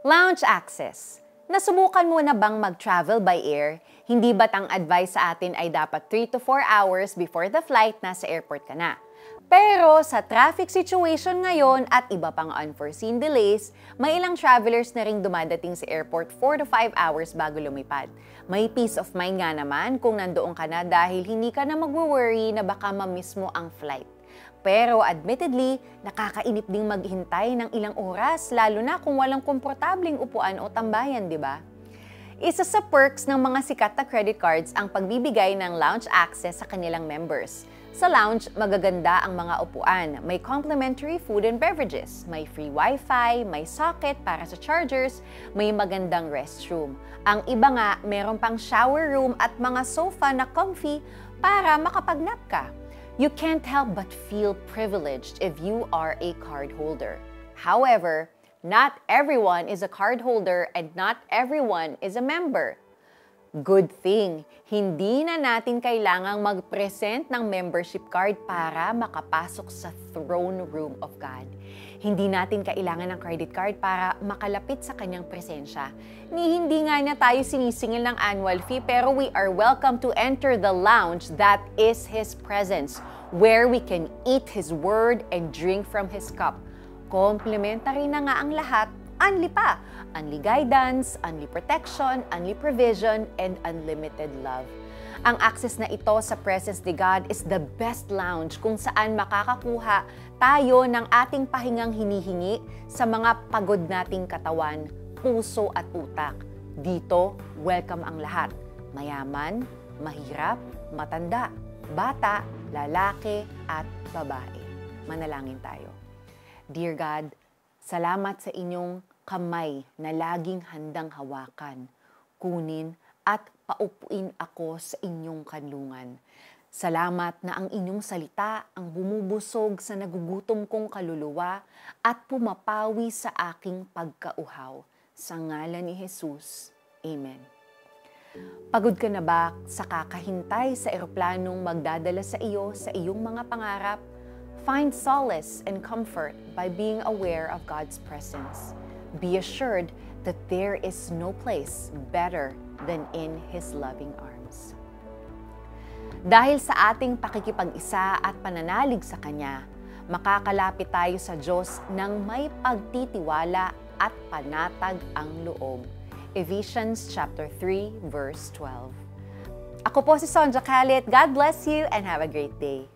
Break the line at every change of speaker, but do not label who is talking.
Lounge access. Nasubukan mo na bang mag-travel by air? Hindi ba't ang advice sa atin ay dapat 3 to 4 hours before the flight nasa airport ka na? Pero sa traffic situation ngayon at iba pang unforeseen delays, may ilang travelers na ring dumadating sa airport 4 to 5 hours bago lumipad. May peace of mind nga naman kung nandoon ka na dahil hindi ka na mag-worry na baka ma-miss mo ang flight. Pero admittedly, nakakainip ding maghintay ng ilang oras, lalo na kung walang komportabling upuan o tambayan, di ba? Isa sa perks ng mga sikat na credit cards ang pagbibigay ng lounge access sa kanilang members. Sa lounge, magaganda ang mga upuan, may complimentary food and beverages, may free wifi, may socket para sa chargers, may magandang restroom. Ang iba nga, meron pang shower room at mga sofa na comfy para makapag-nap ka. You can't help but feel privileged if you are a cardholder. However, not everyone is a cardholder and not everyone is a member. Good thing, hindi na natin kailangang mag-present ng membership card para makapasok sa throne room of God. Hindi natin kailangan ng credit card para makalapit sa kanyang presensya. Hindi nga na tayo sinisingil ng annual fee pero we are welcome to enter the lounge that is His presence, where we can eat His word and drink from His cup. Complimentary na nga ang lahat, unli pa. Unli guidance, unli protection, unli provision, and unlimited love. Ang access na ito sa presence ni God is the best lounge kung saan makakakuha tayo ng ating pahingang hinihingi sa mga pagod nating katawan, puso at utak. Dito, welcome ang lahat. Mayaman, mahirap, matanda, bata, lalaki at babae. Manalangin tayo. Dear God, salamat sa inyong kamay na laging handang hawakan, kunin at paupuin ako sa inyong kanlungan. Salamat na ang inyong salita ang bumubusog sa nagugutom kong kaluluwa at pumapawi sa aking pagkauhaw. Sa ngalan ni Jesus. Amen. Pagod ka na ba sa kakahintay sa eroplanong magdadala sa iyo sa iyong mga pangarap? Find solace and comfort by being aware of God's presence. Be assured that there is no place better than in His loving arms. Dahil sa ating pakikipag-isa at pananalig sa Kanya, makakalapit tayo sa Diyos ng may pagtitiwala at panatag ang loob. Ephesians chapter 3, verse 12. Ako po si Sonja Calit. God bless you and have a great day.